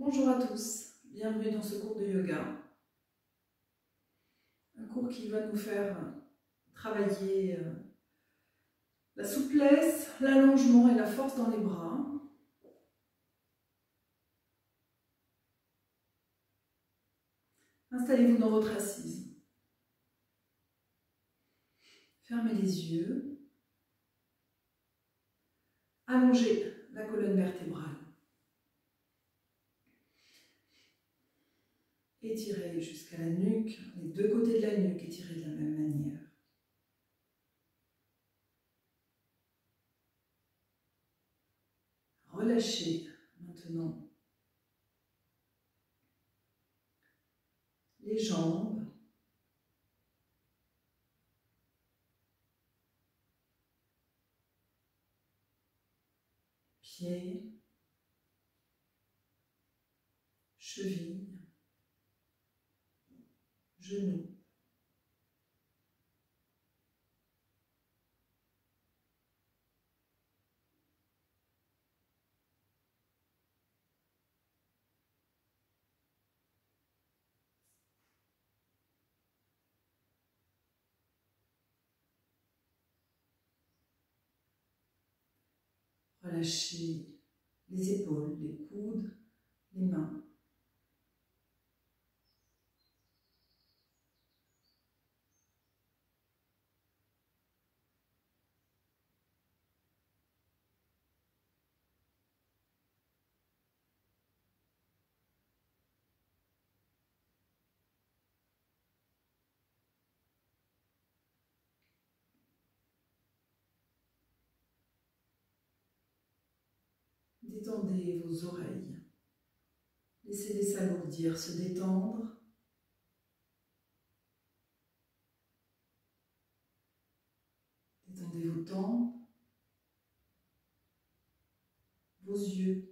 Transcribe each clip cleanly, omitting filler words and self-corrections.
Bonjour à tous, bienvenue dans ce cours de yoga. Un cours qui va nous faire travailler la souplesse, l'allongement et la force dans les bras. Installez-vous dans votre assise. Fermez les yeux. Allongez la colonne vertébrale. Étirez jusqu'à la nuque, les deux côtés de la nuque, étirez de la même manière. Relâchez maintenant les jambes, pieds, chevilles, genoux. Relâchez les épaules, les coudes, les mains. Détendez vos oreilles. Laissez-les s'alourdir, se détendre. Détendez vos tempes, vos yeux.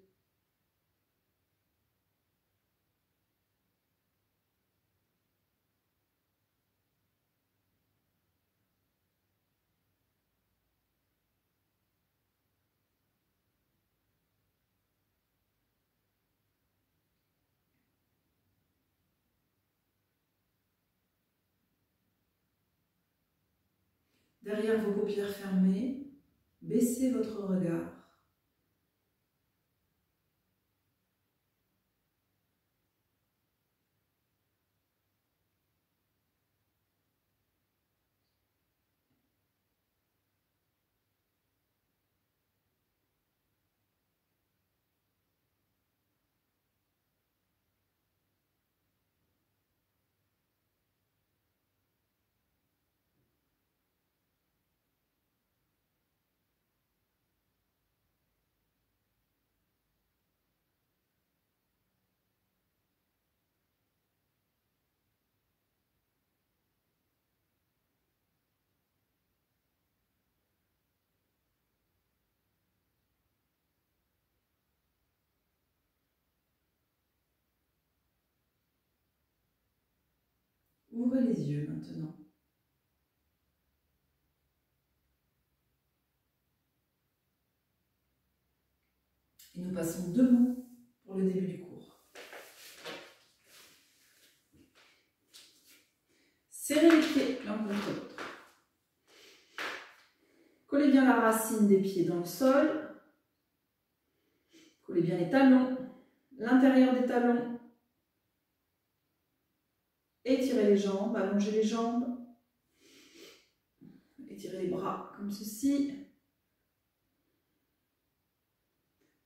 Derrière vos paupières fermées, baissez votre regard. Ouvrez les yeux maintenant. Et nous passons debout pour le début du cours. Serrez les pieds l'un contre l'autre. Collez bien la racine des pieds dans le sol. Collez bien les talons, l'intérieur des talons. Étirez les jambes, allongez les jambes. Étirez les bras comme ceci.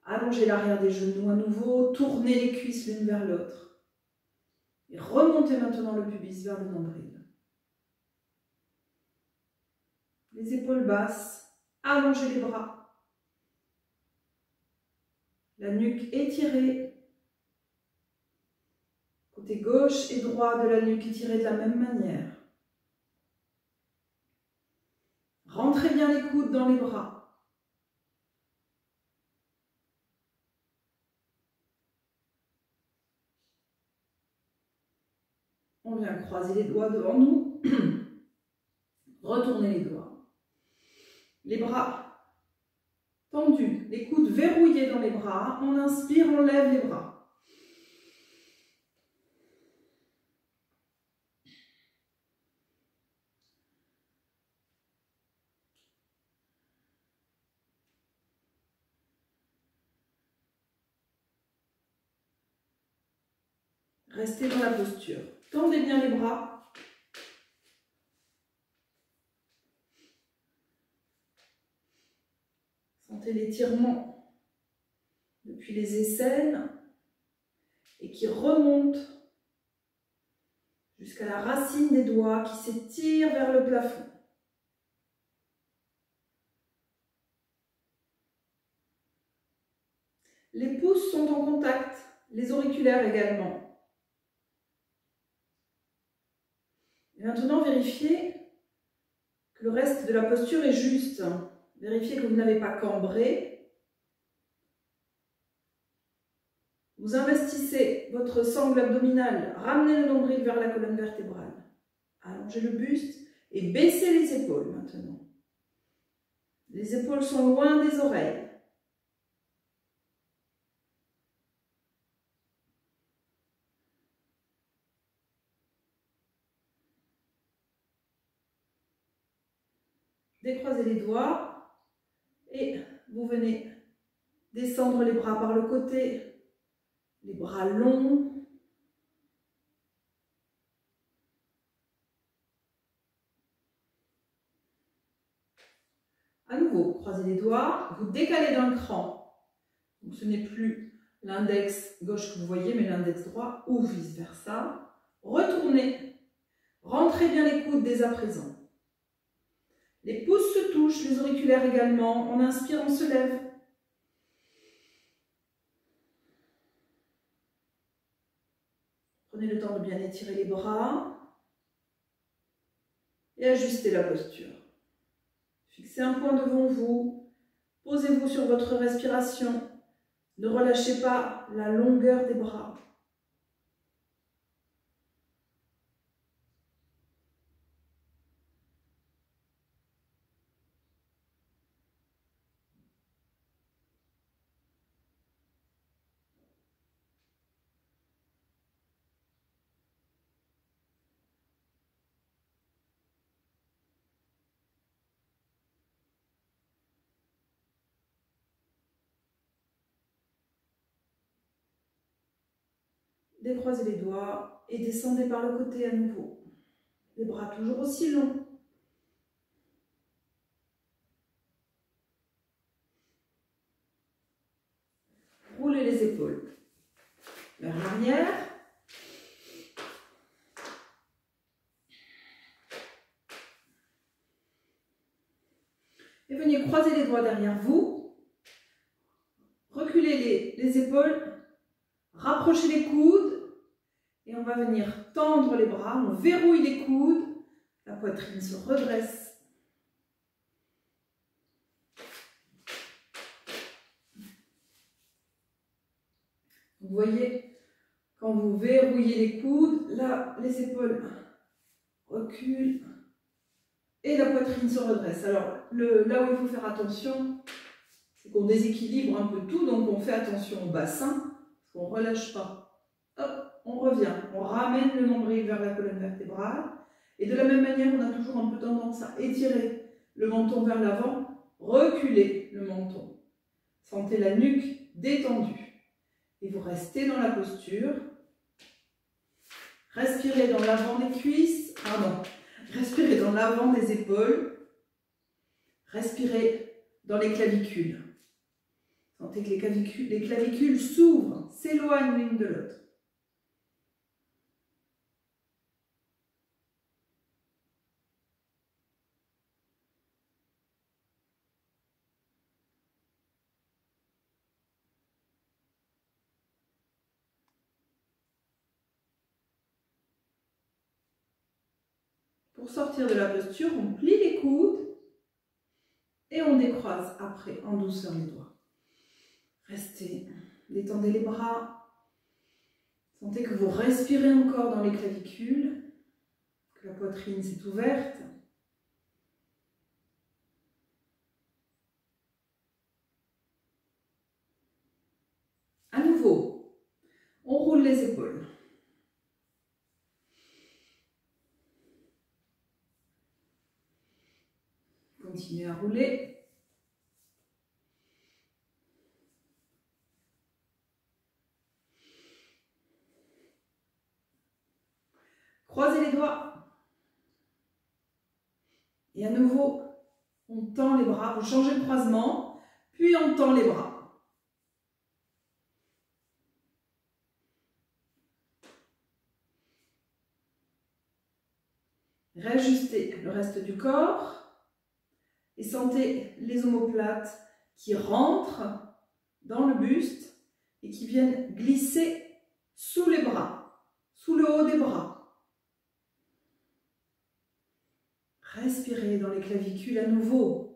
Allongez l'arrière des genoux à nouveau. Tournez les cuisses l'une vers l'autre. Et remontez maintenant le pubis vers le nombril. Les épaules basses. Allongez les bras. La nuque étirée. Côté gauche et droit de la nuque étirée de la même manière. Rentrez bien les coudes dans les bras. On vient croiser les doigts devant nous. Retournez les doigts. Les bras tendus, les coudes verrouillés dans les bras. On inspire, on lève les bras. Restez dans la posture. Tendez bien les bras. Sentez l'étirement depuis les aisselles et qui remonte jusqu'à la racine des doigts qui s'étire vers le plafond. Les pouces sont en contact, les auriculaires également. Et maintenant, vérifiez que le reste de la posture est juste. Vérifiez que vous n'avez pas cambré. Vous investissez votre sangle abdominale, ramenez le nombril vers la colonne vertébrale. Allongez le buste et baissez les épaules maintenant. Les épaules sont loin des oreilles. Décroisez les doigts et vous venez descendre les bras par le côté, les bras longs. À nouveau, croisez les doigts, vous décalez d'un cran. Donc ce n'est plus l'index gauche que vous voyez, mais l'index droit ou vice-versa. Retournez, rentrez bien les coudes dès à présent. Les pouces se touchent, les auriculaires également. On inspire, on se lève. Prenez le temps de bien étirer les bras et ajustez la posture. Fixez un point devant vous. Posez-vous sur votre respiration. Ne relâchez pas la longueur des bras. Décroisez les doigts et descendez par le côté à nouveau. Les bras toujours aussi longs. Roulez les épaules vers l'arrière. Et venez croiser les doigts derrière vous. Reculez les épaules. Rapprochez les coudes. Et on va venir tendre les bras. On verrouille les coudes. La poitrine se redresse. Vous voyez, quand vous verrouillez les coudes, là, les épaules reculent et la poitrine se redresse. Alors, là où il faut faire attention, c'est qu'on déséquilibre un peu tout, donc on fait attention au bassin, parce qu'on ne relâche pas. Hop, on revient, on ramène le nombril vers la colonne vertébrale, et de la même manière, on a toujours un peu tendance à étirer le menton vers l'avant, reculer le menton. Sentez la nuque détendue. Et vous restez dans la posture. Respirez dans l'avant des cuisses. Respirez dans l'avant des épaules. Respirez dans les clavicules. Sentez que les clavicules s'ouvrent, s'éloignent l'une de l'autre. Pour sortir de la posture, on plie les coudes et on décroise après en douceur les doigts. Restez, détendez les bras. Sentez que vous respirez encore dans les clavicules, que la poitrine s'est ouverte. À nouveau, on roule les épaules. Continuez à rouler. Croisez les doigts. Et à nouveau, on tend les bras. Vous changez le croisement, puis on tend les bras. Réajustez le reste du corps et sentez les omoplates qui rentrent dans le buste et qui viennent glisser sous les bras, sous le haut des bras. Respirez dans les clavicules à nouveau.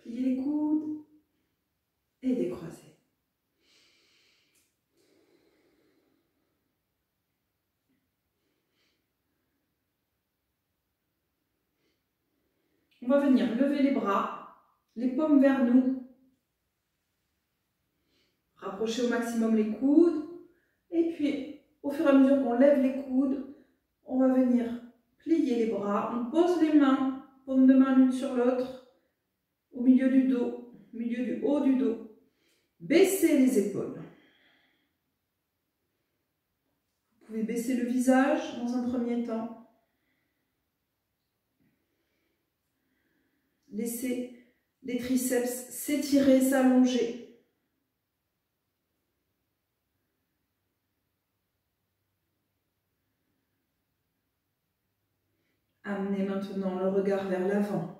Pliez les coudes et décroisez. On va venir lever les bras, les paumes vers nous. Rapprochez au maximum les coudes. Et puis, au fur et à mesure qu'on lève les coudes, on va venir plier les bras. On pose les mains, paumes de main l'une sur l'autre, au milieu du dos, au milieu du haut du dos. Baissez les épaules. Vous pouvez baisser le visage dans un premier temps. Laissez les triceps s'étirer, s'allonger. Amenez maintenant le regard vers l'avant.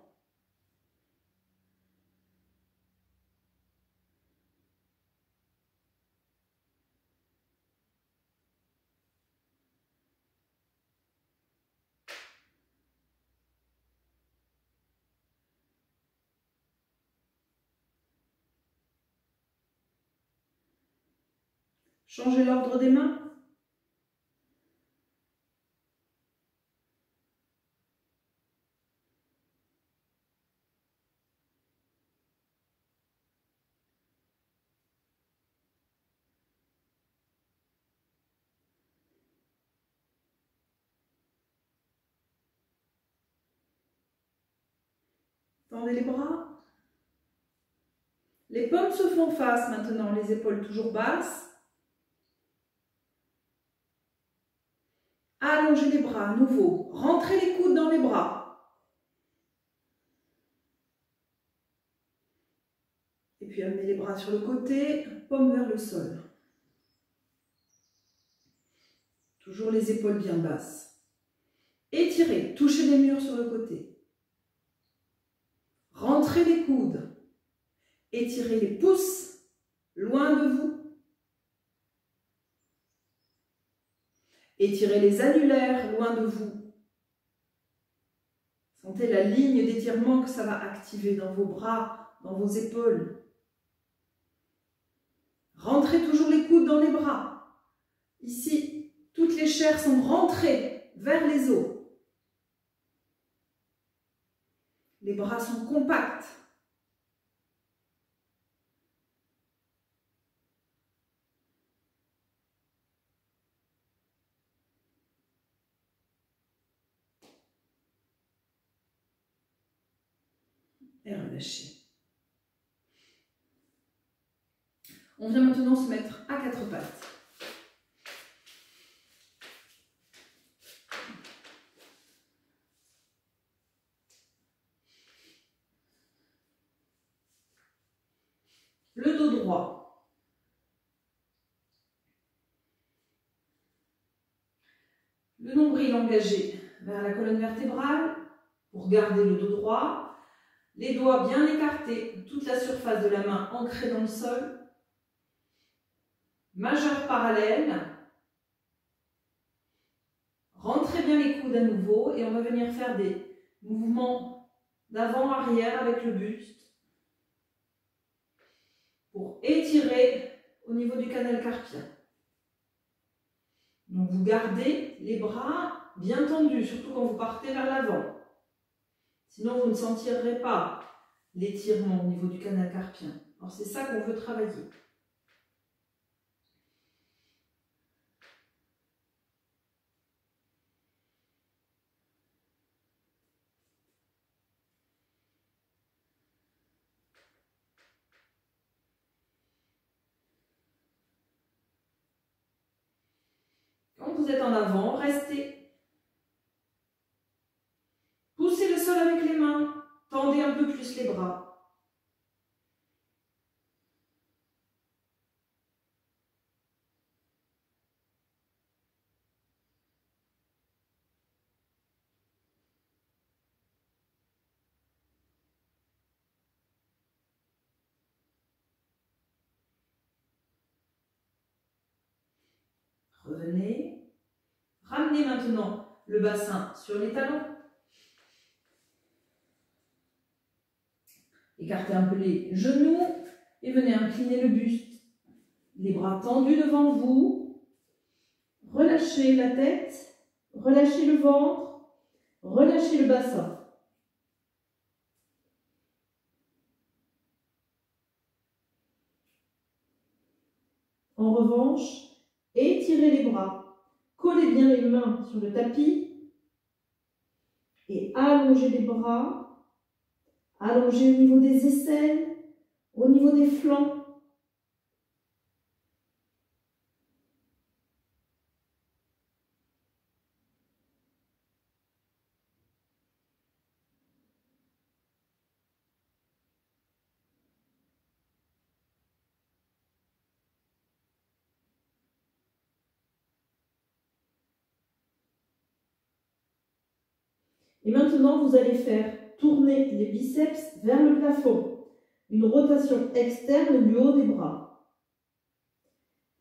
Changez l'ordre des mains. Tendez les bras. Les paumes se font face maintenant, les épaules toujours basses. Allongez les bras à nouveau. Rentrez les coudes dans les bras. Et puis amenez les bras sur le côté, paume vers le sol. Toujours les épaules bien basses. Étirez, touchez les murs sur le côté. Rentrez les coudes. Étirez les pouces loin de vous. Étirez les annulaires loin de vous. Sentez la ligne d'étirement que ça va activer dans vos bras, dans vos épaules. Rentrez toujours les coudes dans les bras. Ici, toutes les chairs sont rentrées vers les os. Les bras sont compacts. Et relâchez. On vient maintenant se mettre à quatre pattes. Le dos droit. Le nombril engagé vers la colonne vertébrale pour garder le dos droit. Les doigts bien écartés, toute la surface de la main ancrée dans le sol. Majeur parallèle. Rentrez bien les coudes à nouveau et on va venir faire des mouvements d'avant-arrière avec le buste pour étirer au niveau du canal carpien. Donc vous gardez les bras bien tendus, surtout quand vous partez vers l'avant. Sinon, vous ne sentirez pas l'étirement au niveau du canal carpien. Alors, c'est ça qu'on veut travailler. Quand vous êtes en avant, restez. Poussez le sol avec les mains. Tendez un peu plus les bras. Revenez. Ramenez maintenant le bassin sur les talons. Écartez un peu les genoux et venez incliner le buste. Les bras tendus devant vous. Relâchez la tête, relâchez le ventre, relâchez le bassin. En revanche, étirez les bras, collez bien les mains sur le tapis et allongez les bras, allongez au niveau des aisselles, au niveau des flancs. Et maintenant, vous allez faire tourner les biceps vers le plafond. Une rotation externe du haut des bras.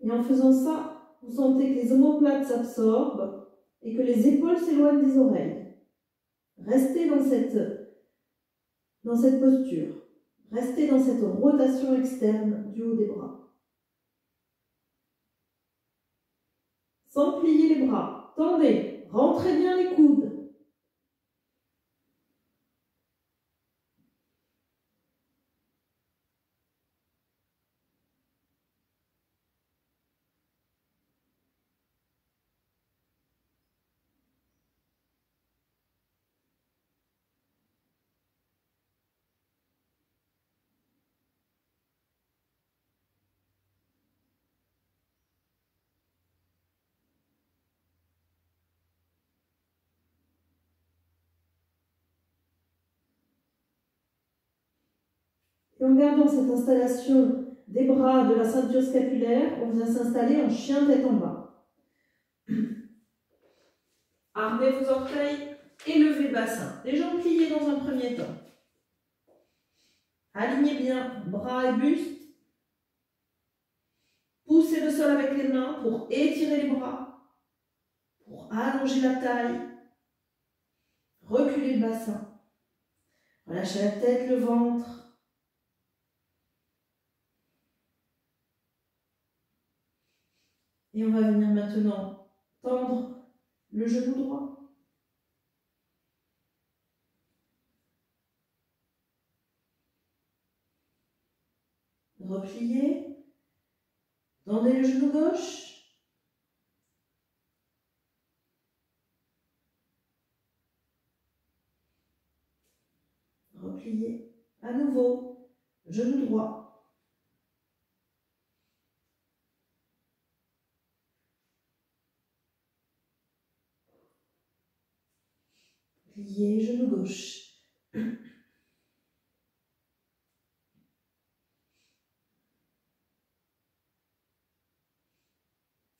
Et en faisant ça, vous sentez que les omoplates s'absorbent et que les épaules s'éloignent des oreilles. Restez dans cette posture. Restez dans cette rotation externe du haut des bras. Sans plier les bras. Tendez. Rentrez bien les coudes. Et en gardant cette installation des bras de la ceinture scapulaire, on vient s'installer en chien tête en bas. Armez vos orteils et levez le bassin. Les jambes pliées dans un premier temps. Alignez bien bras et buste. Poussez le sol avec les mains pour étirer les bras, pour allonger la taille. Reculez le bassin. Relâchez la tête, le ventre. Et on va venir maintenant tendre le genou droit. Repliez. Tendez le genou gauche. Repliez. À nouveau, genou droit. Pliez, genou gauche.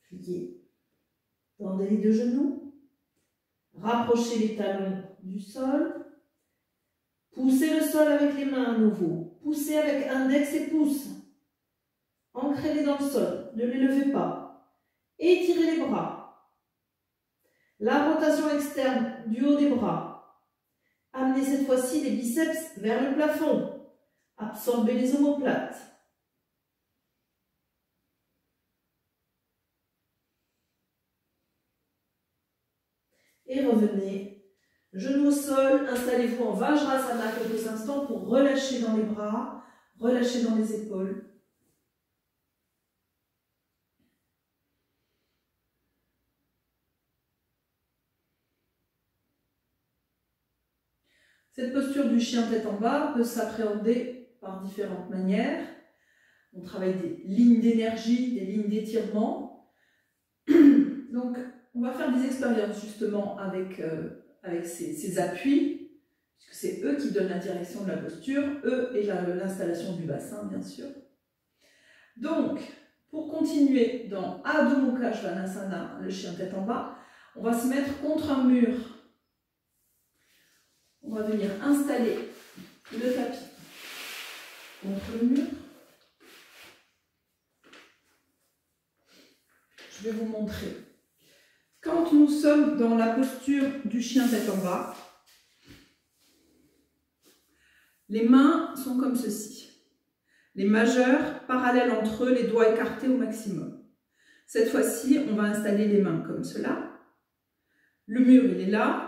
Pliez. Tendez les deux genoux. Rapprochez les talons du sol. Poussez le sol avec les mains à nouveau. Poussez avec index et pouce. Ancrez-les dans le sol. Ne les levez pas. Étirez les bras. La rotation externe du haut des bras. Amenez cette fois-ci les biceps vers le plafond. Absorbez les omoplates. et revenez. Genoux au sol, installez-vous en Vajrasana quelques instants pour relâcher dans les bras, relâcher dans les épaules. Cette posture du chien tête en bas peut s'appréhender par différentes manières. On travaille des lignes d'énergie, des lignes d'étirement. Donc, on va faire des expériences justement avec ces appuis, puisque c'est eux qui donnent la direction de la posture, eux et l'installation du bassin, bien sûr. Donc, pour continuer dans Adho Mukha Svanasana, le chien tête en bas, on va se mettre contre un mur. On va venir installer le tapis contre le mur. Je vais vous montrer. Quand nous sommes dans la posture du chien tête en bas, les mains sont comme ceci. Les majeurs parallèles entre eux, les doigts écartés au maximum. Cette fois-ci, on va installer les mains comme cela. Le mur, il est là.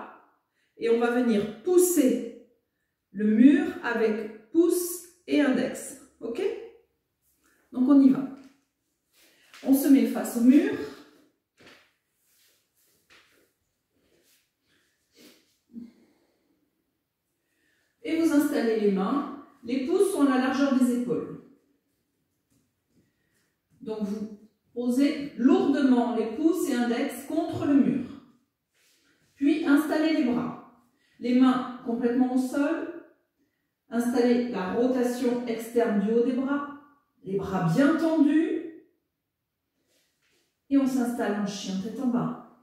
Et on va venir pousser le mur avec pouce et index. Ok? Donc on y va. On se met face au mur. Et vous installez les mains. Les pouces sont à la largeur des épaules. Donc vous posez lourdement les pouces et index contre le mur. Puis installez les bras. Les mains complètement au sol. Installez la rotation externe du haut des bras. Les bras bien tendus. Et on s'installe en chien tête en bas.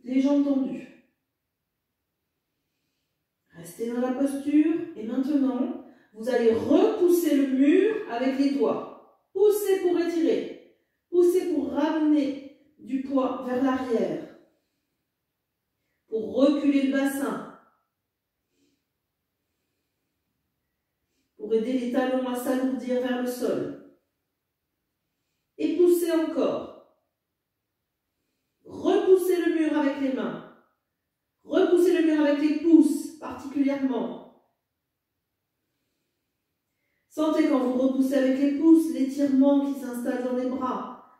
Les jambes tendues. Restez dans la posture. Et maintenant, vous allez repousser le mur avec les doigts. Poussez pour étirer. Poussez pour ramener du poids vers l'arrière. Pour reculer le bassin. Pour aider les talons à s'alourdir vers le sol. Et poussez encore. Repoussez le mur avec les mains. Repoussez le mur avec les pouces particulièrement. Sentez quand vous repoussez avec les pouces l'étirement qui s'installe dans les bras.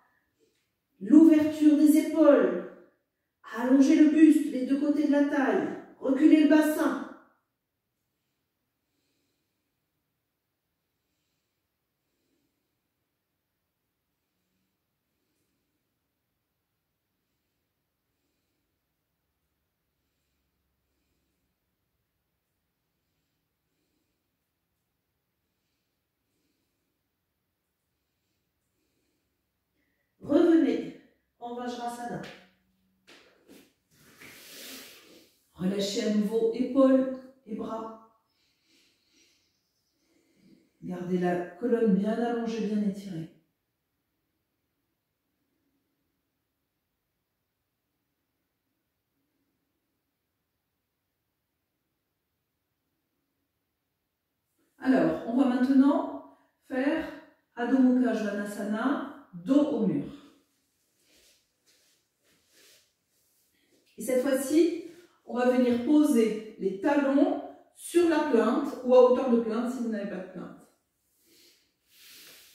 L'ouverture des épaules. Allongez le buste, les deux côtés de la taille. Reculez le bassin. Revenez en Vajrasana. Relâchez à nouveau épaules et bras. Gardez la colonne bien allongée, bien étirée. Alors, on va maintenant faire Adho Mukha Svanasana, dos au mur. Et cette fois-ci, on va venir poser les talons sur la plinthe ou à hauteur de plinthe si vous n'avez pas de plinthe.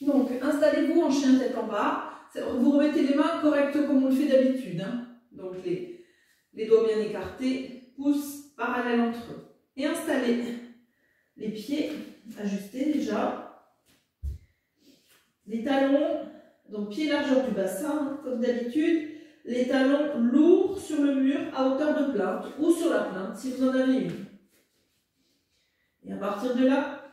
Donc, installez-vous en chien tête en bas. Vous remettez les mains correctes comme on le fait d'habitude. Hein. Donc, les doigts bien écartés, pouces parallèles entre eux. Et installez les pieds ajustés déjà. Les talons, donc pieds largeur du bassin, comme d'habitude. Les talons lourds sur le mur à hauteur de plinthe ou sur la plinthe si vous en avez une. Et à partir de là,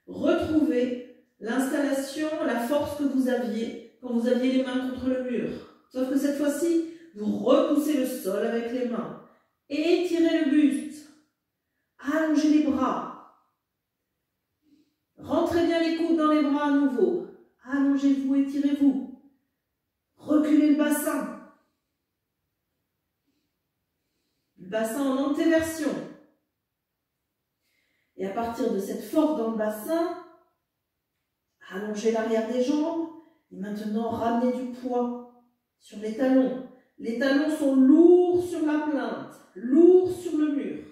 retrouvez l'installation, la force que vous aviez quand vous aviez les mains contre le mur. Sauf que cette fois-ci, vous repoussez le sol avec les mains. Étirez le buste. Allongez les bras. Rentrez bien les coudes dans les bras à nouveau. Allongez-vous, étirez-vous. Reculez le bassin. Le bassin en antéversion. Et à partir de cette force dans le bassin, Allongez l'arrière des jambes et maintenant ramenez du poids sur les talons. Les talons sont lourds sur la plinthe, lourds sur le mur.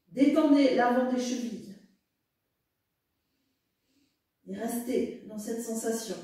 Détendez l'avant des chevilles. Et restez dans cette sensation.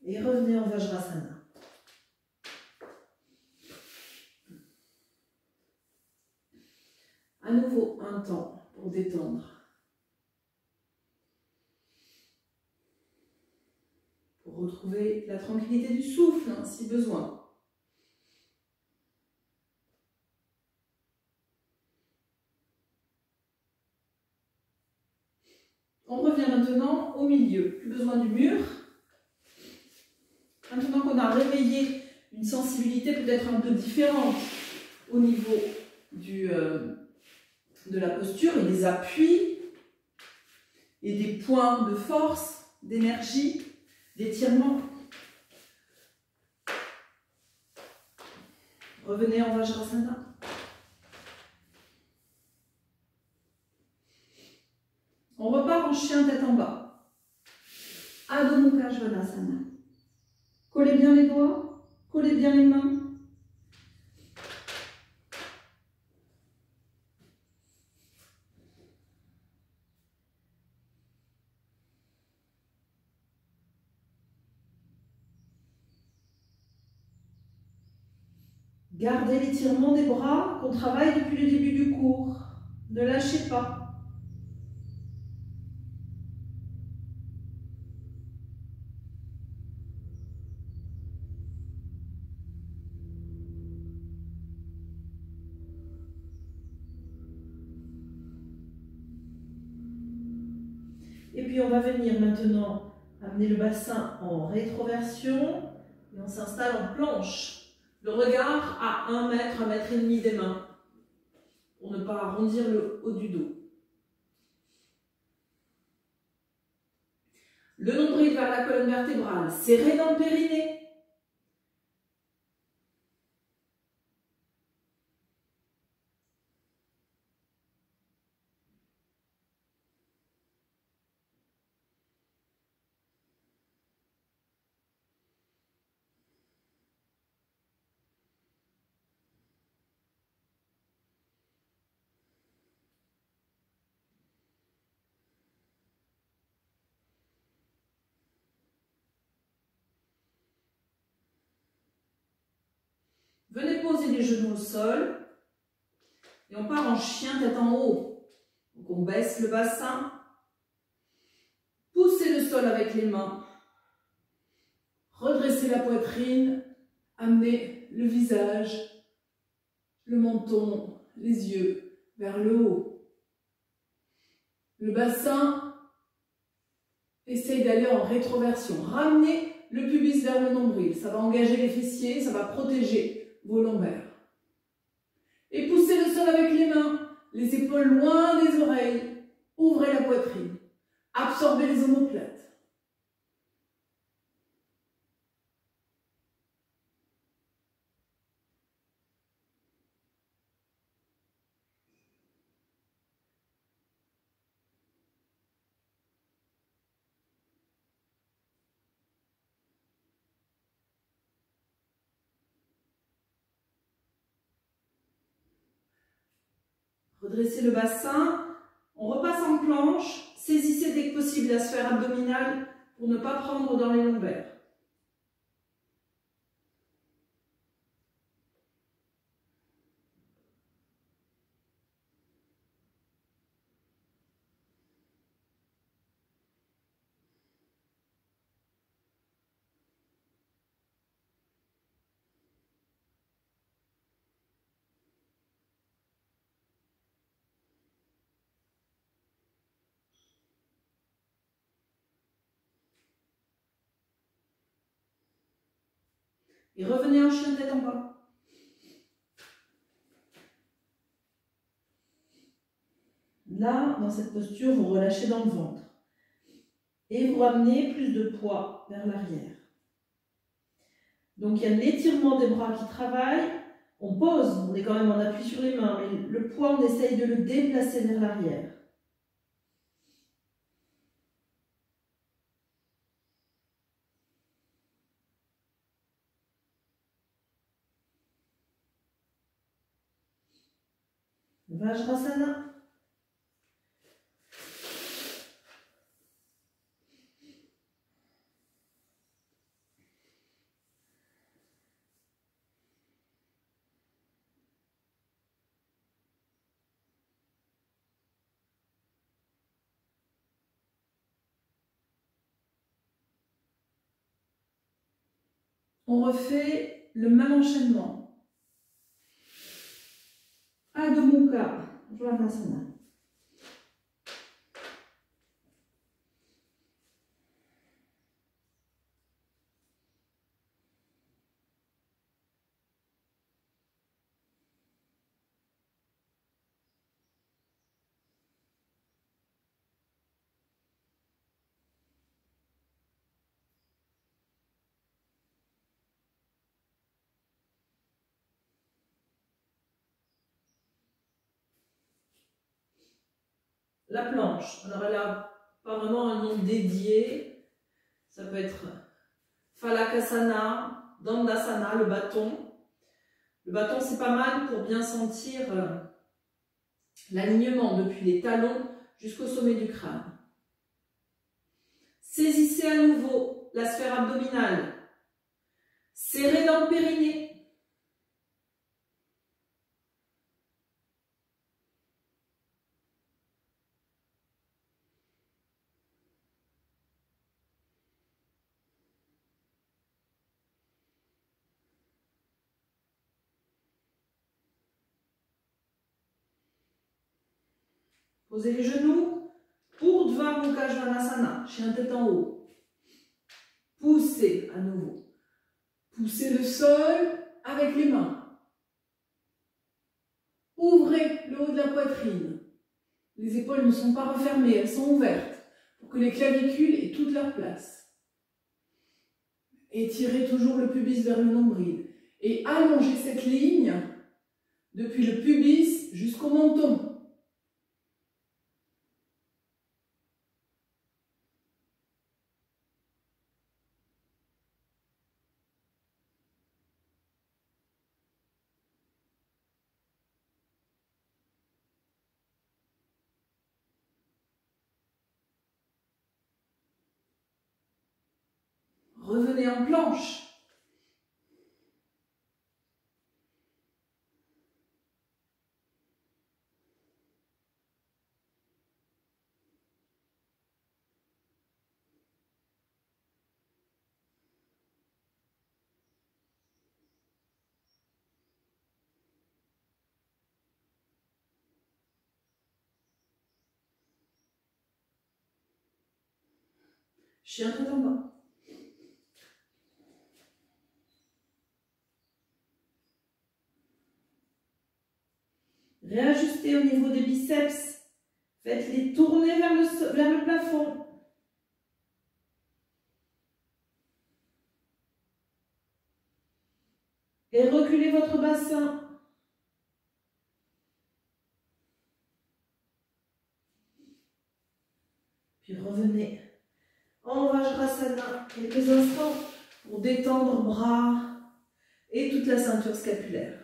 Et revenez en Vajrasana. À nouveau, un temps pour détendre. Pour retrouver la tranquillité du souffle, hein, si besoin. On revient maintenant au milieu. Plus besoin du mur. Maintenant qu'on a réveillé une sensibilité peut-être un peu différente au niveau de la posture et des appuis et des points de force, d'énergie, d'étirement. Revenez en Vajrasana. On repart en chien tête en bas. Adho Mukha Svanasana. Collez bien les doigts, collez bien les mains. Gardez l'étirement des bras qu'on travaille depuis le début du cours. Ne lâchez pas. Et puis on va venir maintenant amener le bassin en rétroversion et on s'installe en planche. Le regard à 1 mètre, 1 mètre et demi des mains pour ne pas arrondir le haut du dos. Le nombril vers la colonne vertébrale, serré dans le périnée. Venez poser les genoux au sol et on part en chien tête en haut. Donc on baisse le bassin, poussez le sol avec les mains, redressez la poitrine, amenez le visage, le menton, les yeux vers le haut. Le bassin, essaye d'aller en rétroversion. Ramenez le pubis vers le nombril, ça va engager les fessiers, ça va protéger vos lombaires. Et poussez le sol avec les mains, les épaules loin des oreilles. Ouvrez la poitrine. Absorbez les omoplates. Redressez le bassin, on repasse en planche, saisissez dès que possible la sphère abdominale pour ne pas prendre dans les lombaires. Et revenez en chien tête en bas. Là, dans cette posture, vous relâchez dans le ventre. Et vous ramenez plus de poids vers l'arrière. Donc il y a l'étirement des bras qui travaille. On pose, on est quand même en appui sur les mains, mais le poids, on essaye de le déplacer vers l'arrière. Vajrasana. On refait le même enchaînement. Adho Mukha Svanasana. La planche, alors elle n'a pas vraiment un nom dédié, ça peut être Phalakasana, Dandasana, le bâton. Le bâton c'est pas mal pour bien sentir l'alignement depuis les talons jusqu'au sommet du crâne. Saisissez à nouveau la sphère abdominale, serrez dans le périnée. Posez les genoux, Urdhva Mukha Svanasana, chien tête en haut. Poussez à nouveau. Poussez le sol avec les mains. Ouvrez le haut de la poitrine. Les épaules ne sont pas refermées, elles sont ouvertes pour que les clavicules aient toute leur place. Étirez toujours le pubis vers le nombril et allongez cette ligne depuis le pubis jusqu'au menton. Revenez en planche. Chien tête en bas. Réajustez au niveau des biceps. Faites-les tourner vers le plafond. Et reculez votre bassin. Puis revenez en Vajrasana quelques instants pour détendre bras et toute la ceinture scapulaire.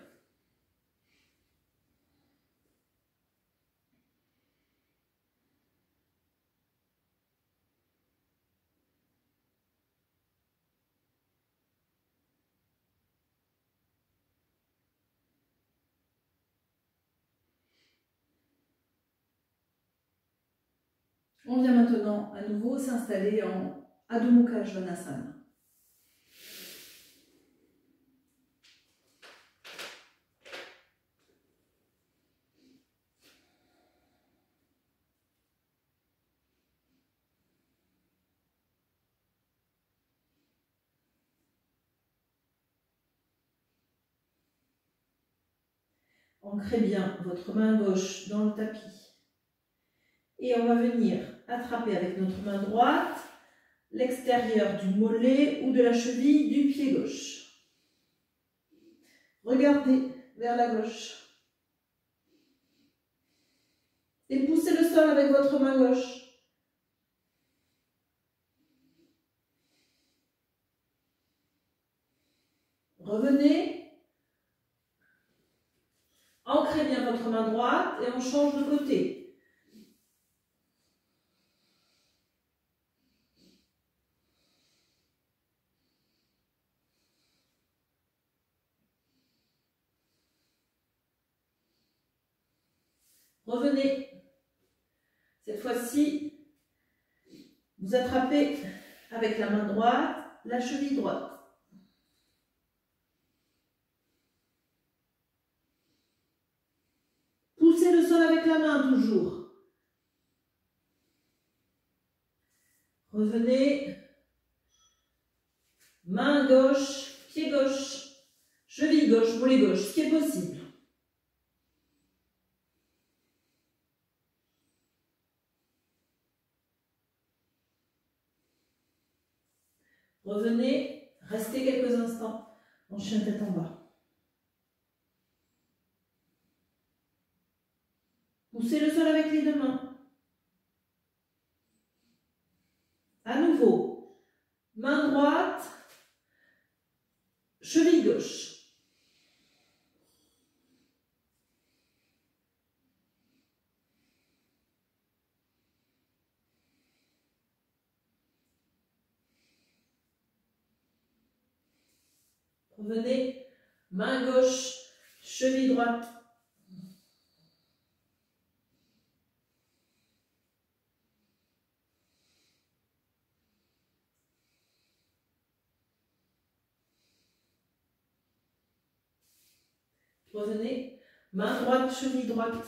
On vient maintenant à nouveau s'installer en Adho Mukha Svanasana. Ancrez bien votre main gauche dans le tapis. Et on va venir attraper avec notre main droite l'extérieur du mollet ou de la cheville du pied gauche. Regardez vers la gauche. Et poussez le sol avec votre main gauche. Revenez. Ancrez bien votre main droite et on change de côté. Revenez. Cette fois-ci, vous attrapez avec la main droite la cheville droite. Poussez le sol avec la main toujours. Revenez. Main gauche, pied gauche, cheville gauche, mollet gauche, ce qui est possible. Revenez, restez quelques instants en chien tête en bas. Poussez le sol avec les deux mains. À nouveau, main droite, cheville gauche. Revenez, main gauche, cheville droite. Revenez, main droite, cheville droite.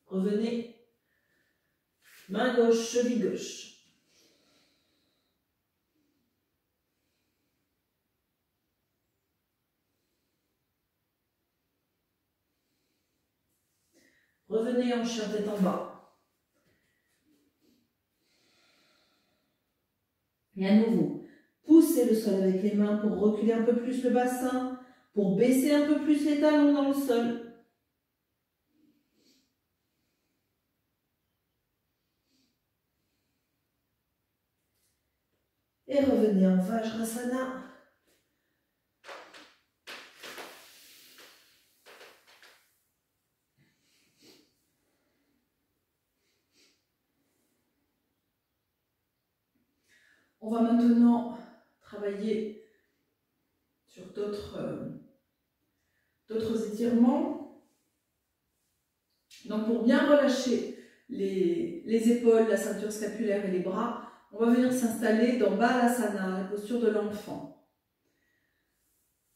Revenez, main gauche, cheville gauche. Revenez en chien tête en bas. Et à nouveau, poussez le sol avec les mains pour reculer un peu plus le bassin, pour baisser un peu plus les talons dans le sol. Et revenez en Vajrasana. On va maintenant travailler sur d'autres étirements. Donc pour bien relâcher les épaules, la ceinture scapulaire et les bras, on va venir s'installer dans Balasana, la posture de l'enfant.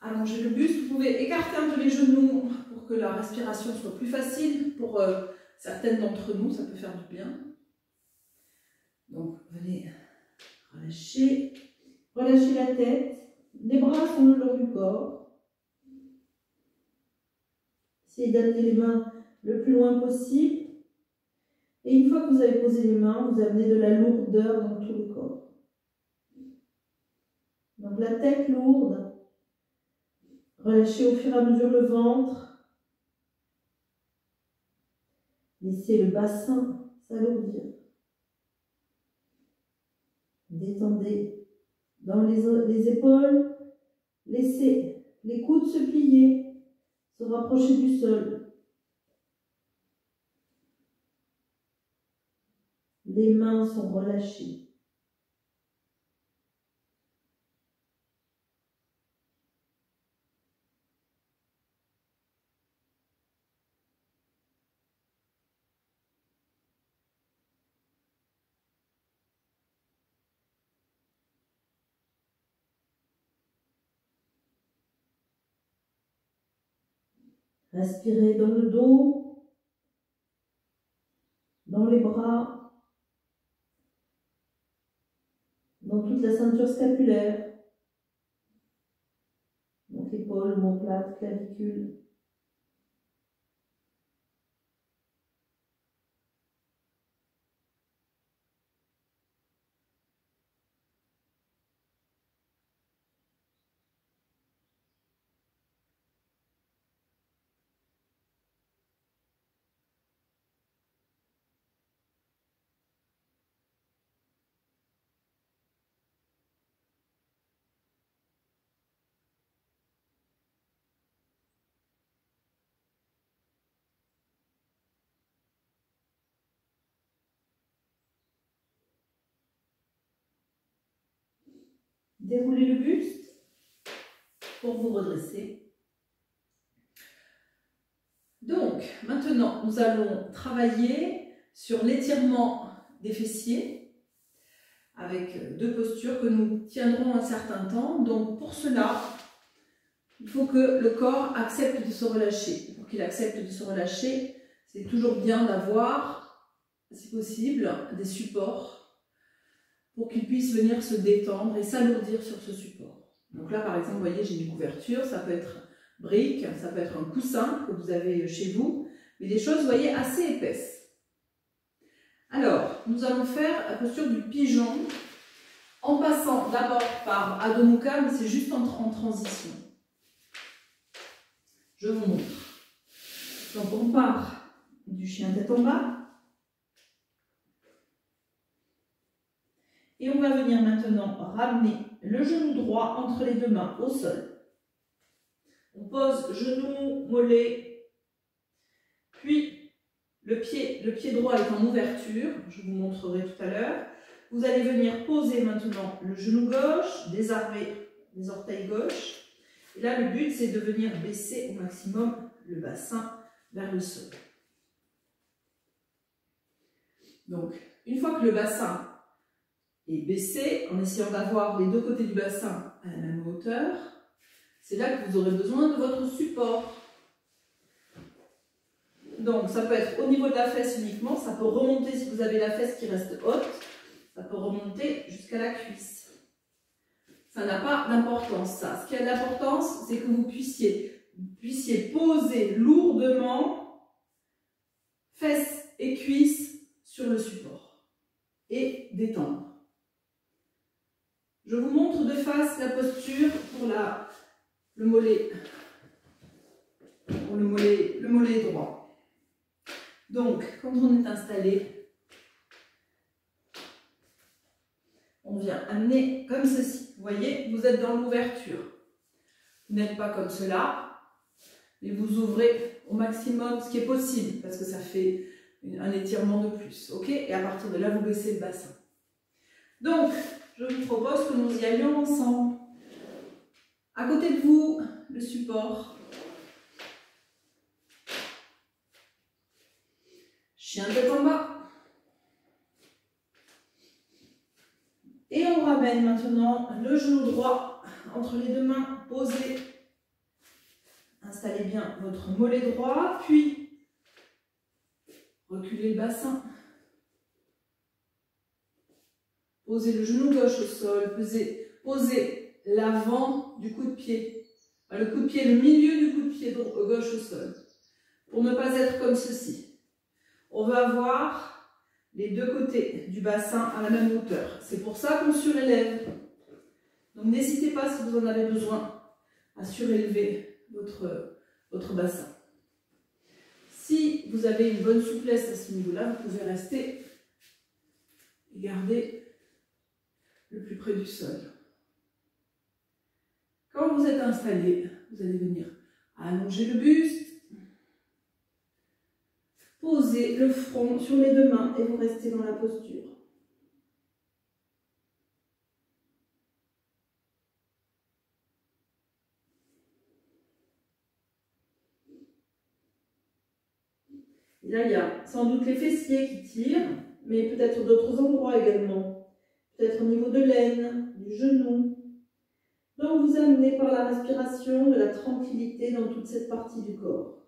Allongez le buste, vous pouvez écarter un peu les genoux pour que la respiration soit plus facile. Pour certaines d'entre nous, ça peut faire du bien. Donc venez relâcher, relâchez la tête, les bras sont le long du corps. Essayez d'amener les mains le plus loin possible. Et une fois que vous avez posé les mains, vous amenez de la lourdeur dans tout le corps. Donc la tête lourde, relâchez au fur et à mesure le ventre. Laissez le bassin s'alourdir. Détendez dans les épaules. Laissez les coudes se plier, se rapprocher du sol. Les mains sont relâchées. Respirez dans le dos. posture scapulaire. Donc épaules, omoplate, clavicule. Déroulez le buste pour vous redresser. Donc, maintenant, nous allons travailler sur l'étirement des fessiers avec deux postures que nous tiendrons un certain temps. Donc, pour cela, il faut que le corps accepte de se relâcher. Pour qu'il accepte de se relâcher, c'est toujours bien d'avoir, si possible, des supports pour qu'il puisse venir se détendre et s'alourdir sur ce support. Donc là, par exemple, vous voyez, j'ai une couverture, ça peut être brique, ça peut être un coussin que vous avez chez vous, mais des choses, vous voyez, assez épaisses. Alors, nous allons faire la posture du pigeon en passant d'abord par Adho Mukha, mais c'est juste en transition. Je vous montre. Donc, on part du chien tête en bas. Et on va venir maintenant ramener le genou droit entre les deux mains au sol. On pose genou, mollet, puis le pied droit est en ouverture, je vous montrerai tout à l'heure. Vous allez venir poser maintenant le genou gauche, désarmer les orteils gauche. Et là, le but, c'est de venir baisser au maximum le bassin vers le sol. Donc, une fois que le bassin est baissé, en essayant d'avoir les deux côtés du bassin à la même hauteur, c'est là que vous aurez besoin de votre support. Donc ça peut être au niveau de la fesse uniquement, ça peut remonter si vous avez la fesse qui reste haute, ça peut remonter jusqu'à la cuisse. Ça n'a pas d'importance ça. Ce qui a de l'importance, c'est que vous puissiez poser lourdement fesses et cuisses sur le support et détendre. Je vous montre de face la posture pour le mollet droit. Donc, quand on est installé, on vient amener comme ceci. Vous voyez, vous êtes dans l'ouverture. Vous n'êtes pas comme cela, mais vous ouvrez au maximum ce qui est possible, parce que ça fait un étirement de plus. Ok? Et à partir de là, vous baissez le bassin. Donc, je vous propose que nous y allions ensemble. À côté de vous, le support. Chien tête en bas. Et on ramène maintenant le genou droit entre les deux mains, posé. Installez bien votre mollet droit, puis reculez le bassin. Posez le genou gauche au sol, posez l'avant du coup de pied. Le coup de pied, le milieu du coup de pied gauche au sol. Pour ne pas être comme ceci. On va avoir les deux côtés du bassin à la même hauteur. C'est pour ça qu'on surélève. Donc n'hésitez pas, si vous en avez besoin, à surélever votre bassin. Si vous avez une bonne souplesse à ce niveau-là, vous pouvez rester et garder le plus près du sol. Quand vous êtes installé, vous allez venir allonger le buste, poser le front sur les deux mains et vous restez dans la posture. Et là, il y a sans doute les fessiers qui tirent, mais peut-être d'autres endroits également. Peut-être au niveau de l'aine, du genou. Donc vous amenez par la respiration de la tranquillité dans toute cette partie du corps.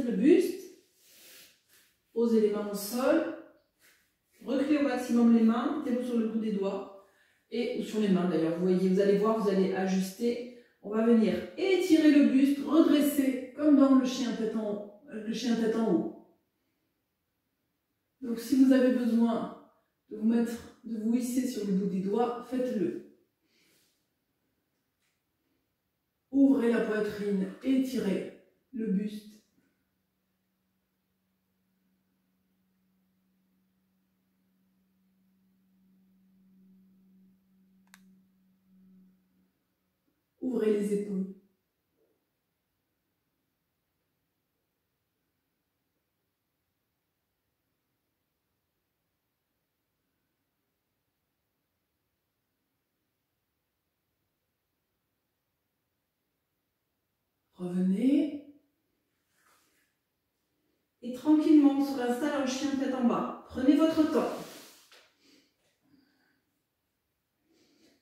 le buste. Posez les mains au sol. Reculez au maximum les mains. Mettez-vous sur le bout des doigts. Ou sur les mains d'ailleurs. Vous voyez, vous allez voir, vous allez ajuster. On va venir étirer le buste, redresser comme dans le chien tête en haut. Donc si vous avez besoin de vous hisser sur le bout des doigts, faites-le. Ouvrez la poitrine, étirez le buste. Ouvrez les épaules. Revenez. Et tranquillement, on se réinstalle en chien tête en bas. Prenez votre temps.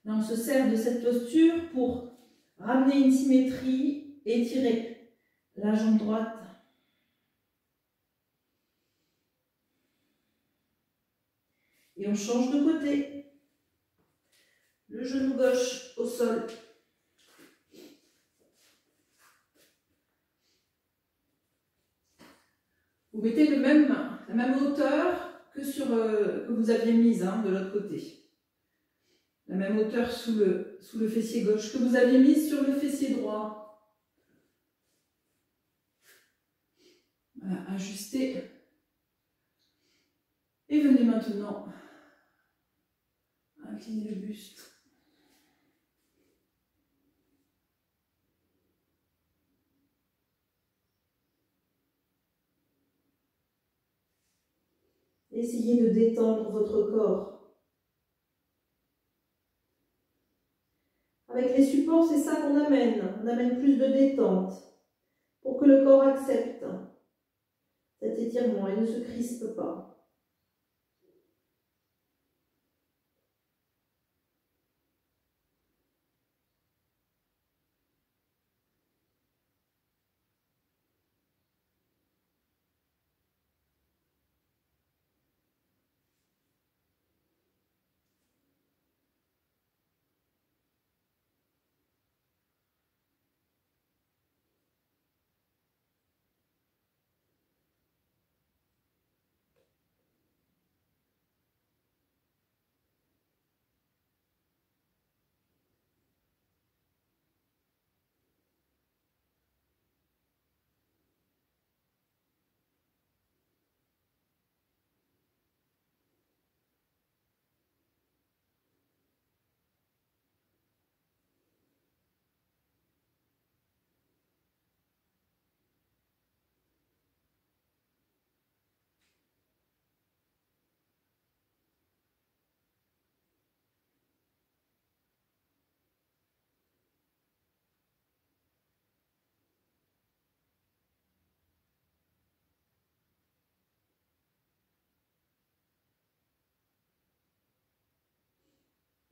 Là, on se sert de cette posture pour ramener une symétrie, étirer la jambe droite. Et on change de côté. Le genou gauche au sol. Vous mettez la même hauteur que vous aviez mise de l'autre côté. La même hauteur sous le fessier gauche que vous aviez mise sur le fessier droit. Voilà, ajustez. Et venez maintenant incliner le buste. Essayez de détendre votre corps. Avec les supports, c'est ça qu'on amène. On amène plus de détente pour que le corps accepte cet étirement et ne se crispe pas.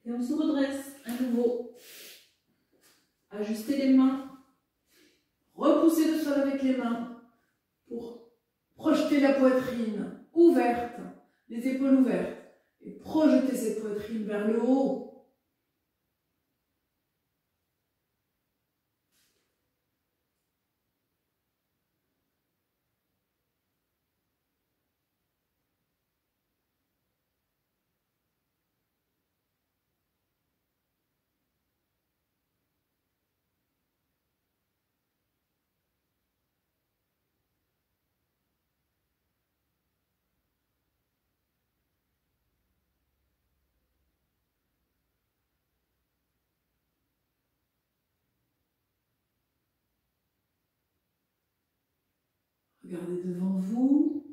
Et on se redresse à nouveau. Ajustez les mains. Repoussez le sol avec les mains pour projeter la poitrine ouverte, les épaules ouvertes. Et projetez cette poitrine vers le haut. Regardez devant vous.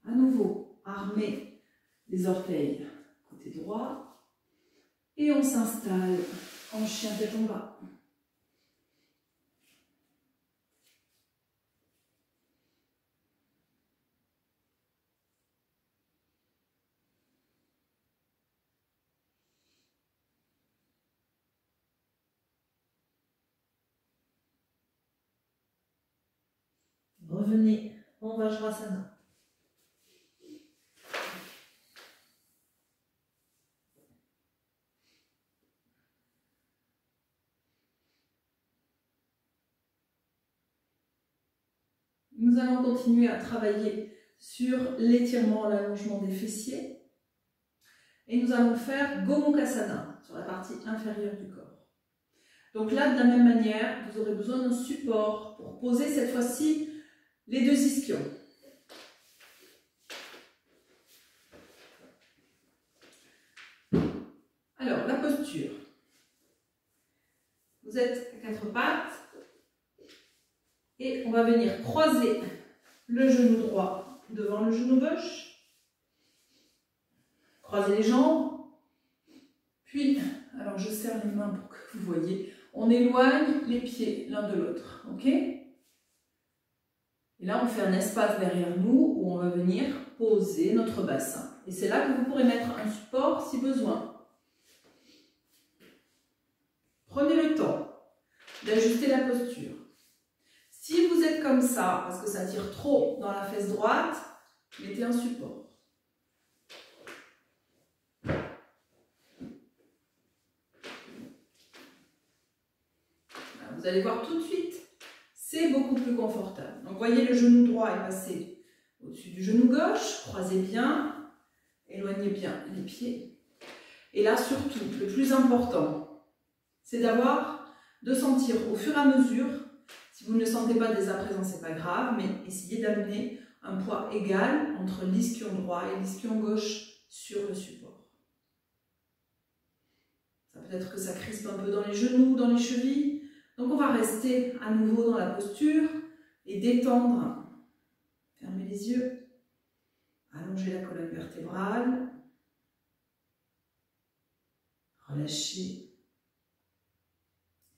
À nouveau, armez les orteils côté droit. Et on s'installe en chien tête en bas. Revenez en Vajrasana. Nous allons continuer à travailler sur l'étirement, l'allongement des fessiers. Et nous allons faire Gomukhasana sur la partie inférieure du corps. Donc là, de la même manière, vous aurez besoin d'un support pour poser cette fois-ci les deux ischions. Alors, la posture. Vous êtes à quatre pattes et on va venir croiser le genou droit devant le genou gauche. Croiser les jambes. Puis, alors je serre les mains pour que vous voyez, on éloigne les pieds l'un de l'autre, ok? Et là, on fait un espace derrière nous où on va venir poser notre bassin. Et c'est là que vous pourrez mettre un support si besoin. Prenez le temps d'ajuster la posture. Si vous êtes comme ça, parce que ça tire trop dans la fesse droite, mettez un support. Vous allez voir tout de suite, c'est beaucoup plus confortable. Donc, voyez, le genou droit est passé au-dessus du genou gauche. Croisez bien, éloignez bien les pieds. Et là, surtout, le plus important, c'est de sentir au fur et à mesure, si vous ne le sentez pas dès à présent, c'est pas grave, mais essayez d'amener un poids égal entre l'ischion droit et l'ischion gauche sur le support. Ça peut être que ça crispe un peu dans les genoux, dans les chevilles. Donc on va rester à nouveau dans la posture et détendre. Fermez les yeux. Allongez la colonne vertébrale. Relâchez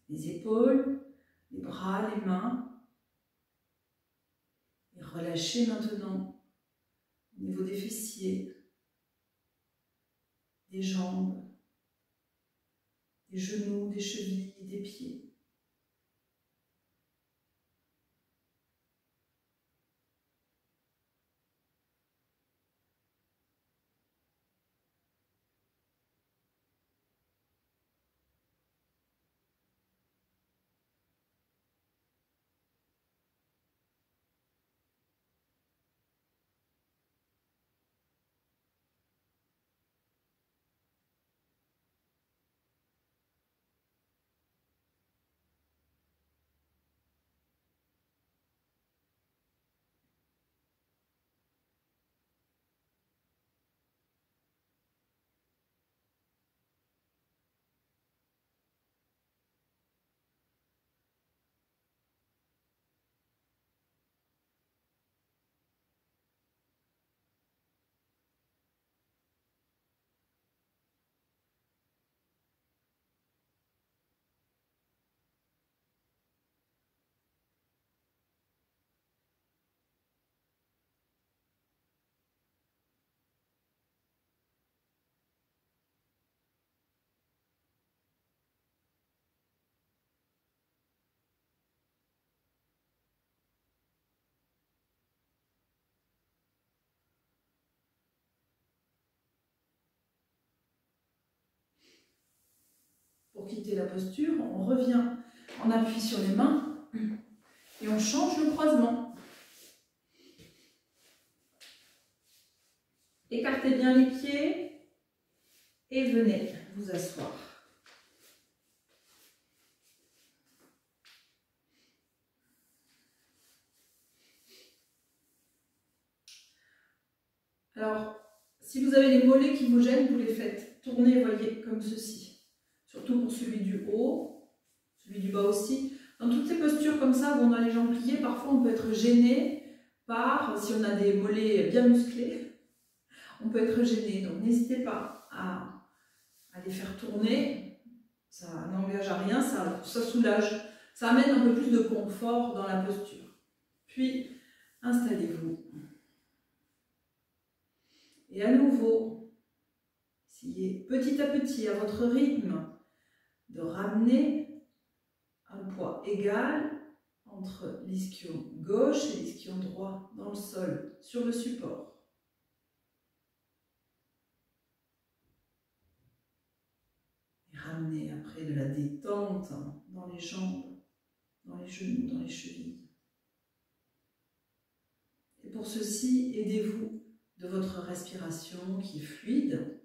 les épaules, les bras, les mains. Et relâchez maintenant au niveau des fessiers, des jambes, des genoux, des chevilles, des pieds. Pour quitter la posture, on revient en appui sur les mains et on change le croisement. Écartez bien les pieds et venez vous asseoir. Alors, si vous avez les mollets qui vous gênent, vous les faites tourner, voyez, comme ceci. Surtout pour celui du haut, celui du bas aussi. Dans toutes ces postures comme ça, où on a les jambes pliées, parfois on peut être gêné par, si on a des mollets bien musclés, on peut être gêné. Donc n'hésitez pas à les faire tourner. Ça n'engage à rien, ça soulage. Ça amène un peu plus de confort dans la posture. Puis, installez-vous. Et à nouveau, essayez petit à petit, à votre rythme, de ramener un poids égal entre l'ischio gauche et l'ischio droit dans le sol, sur le support. Et ramenez après de la détente dans les jambes, dans les genoux, dans les chevilles. Et pour ceci, aidez-vous de votre respiration qui est fluide.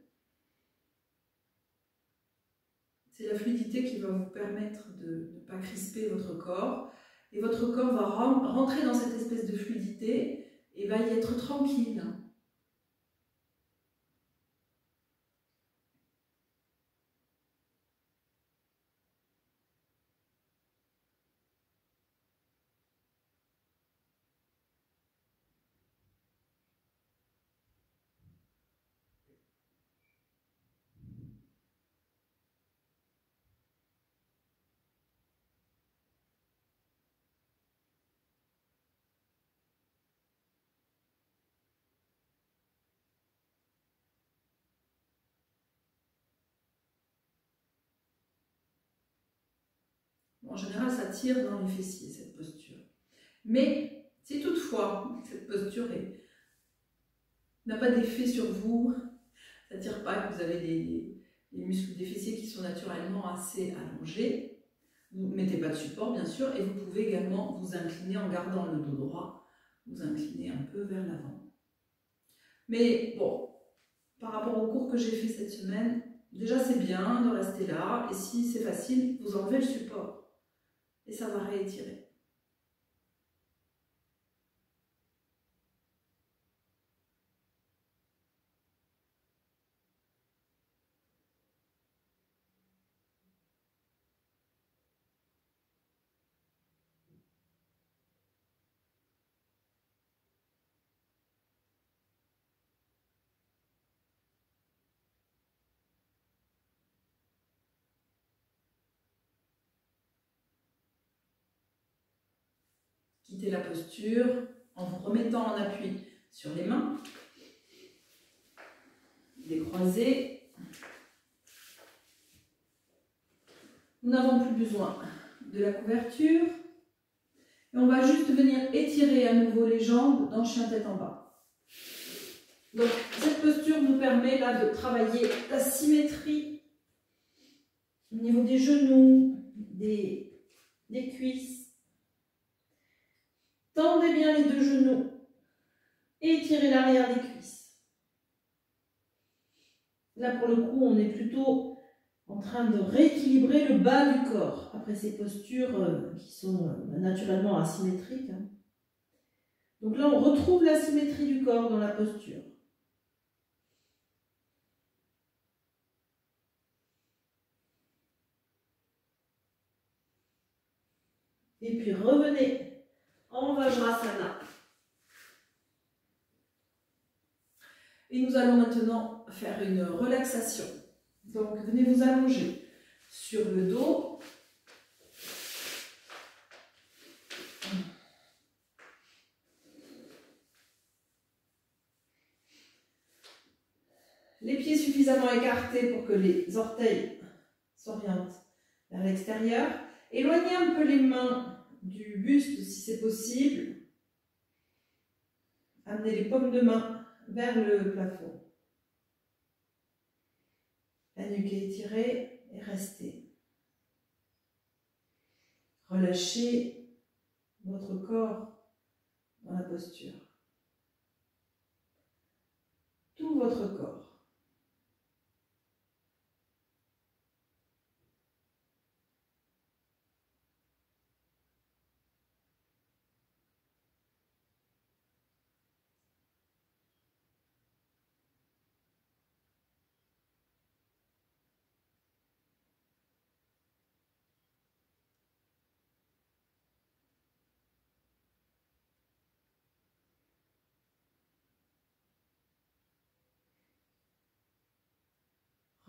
C'est la fluidité qui va vous permettre de ne pas crisper votre corps. Et votre corps va rentrer dans cette espèce de fluidité et va y être tranquille. En général, ça tire dans les fessiers, cette posture. Mais si toutefois, cette posture n'a pas d'effet sur vous, ça ne tire pas, que vous avez les muscles des fessiers qui sont naturellement assez allongés, vous ne mettez pas de support, bien sûr, et vous pouvez également vous incliner en gardant le dos droit, vous incliner un peu vers l'avant. Mais bon, par rapport au cours que j'ai fait cette semaine, déjà c'est bien de rester là, et si c'est facile, vous enlevez le support. Et ça va réétirer. Quittez la posture en vous remettant en appui sur les mains. Les croisés. Nous n'avons plus besoin de la couverture. Et on va juste venir étirer à nouveau les jambes dans chien tête en bas. Donc cette posture nous permet là de travailler la symétrie au niveau des genoux, des cuisses. Tendez bien les deux genoux et étirez l'arrière des cuisses. Là, pour le coup, on est plutôt en train de rééquilibrer le bas du corps après ces postures qui sont naturellement asymétriques. Donc là, on retrouve la symétrie du corps dans la posture. Et puis revenez en Vajrasana. Et nous allons maintenant faire une relaxation. Donc venez vous allonger sur le dos. Les pieds suffisamment écartés pour que les orteils s'orientent vers l'extérieur. Éloignez un peu les mains du buste si c'est possible. Amenez les paumes de main vers le plafond. La nuque est étirée et restez. Relâchez votre corps dans la posture. Tout votre corps.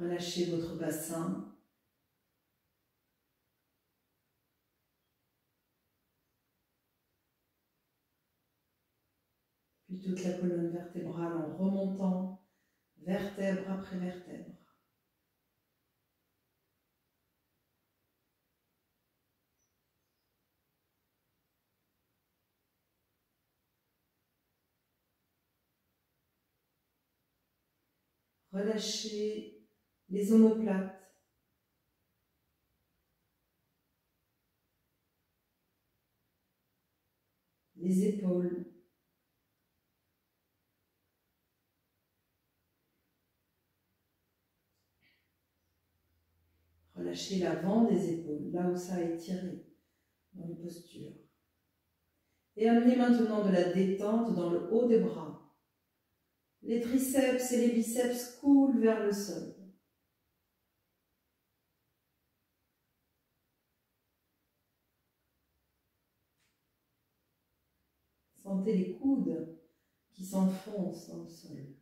Relâchez votre bassin. Puis toute la colonne vertébrale en remontant vertèbre après vertèbre. relâchez les omoplates, les épaules, relâchez l'avant des épaules, là où ça a étiré dans les postures. Et amenez maintenant de la détente dans le haut des bras. Les triceps et les biceps coulent vers le sol. Sentez les coudes qui s'enfoncent dans le sol.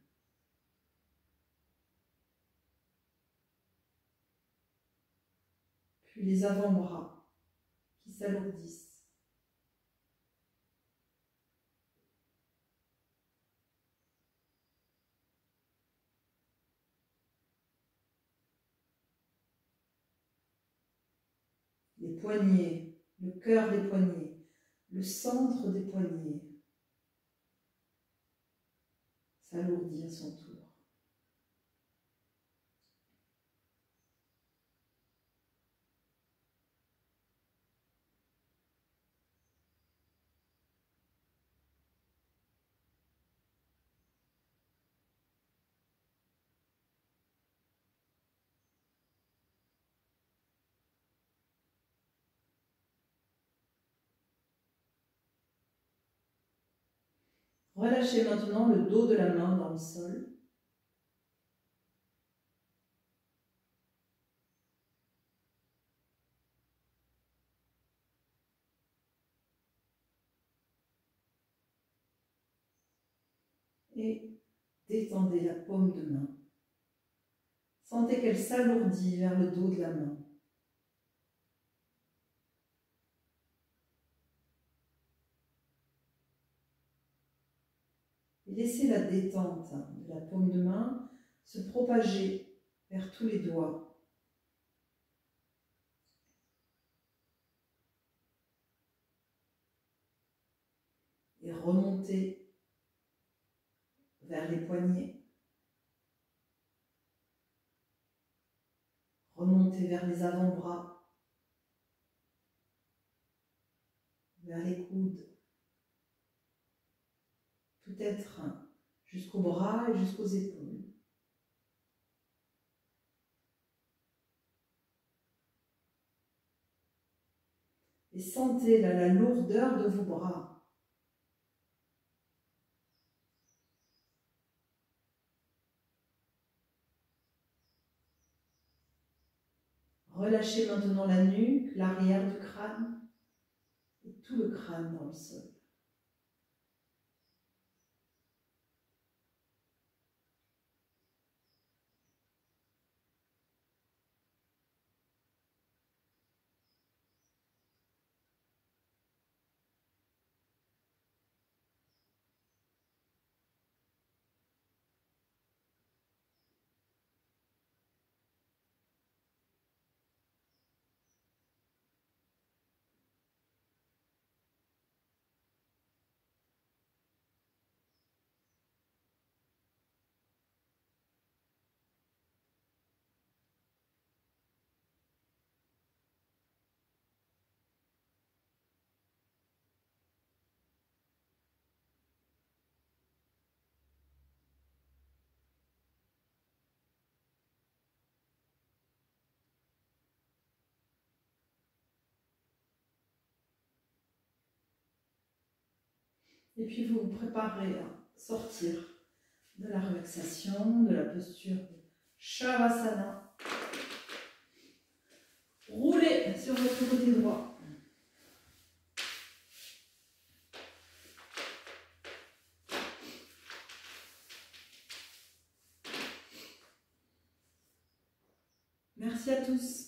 Puis les avant-bras qui s'alourdissent. Les poignets, le cœur des poignets, le centre des poignets s'alourdit à son tour. Relâchez maintenant le dos de la main dans le sol. Et détendez la paume de main. Sentez qu'elle s'alourdit vers le dos de la main. Et laissez la détente de la paume de main se propager vers tous les doigts. Et remonter vers les poignets. Remonter vers les avant-bras. Vers les coudes. Peut-être jusqu'aux bras et jusqu'aux épaules. Et sentez la lourdeur de vos bras. Relâchez maintenant la nuque, l'arrière du crâne et tout le crâne dans le sol. Et puis vous vous préparez à sortir de la relaxation, de la posture de Shavasana. Roulez sur votre côté droit. Merci à tous.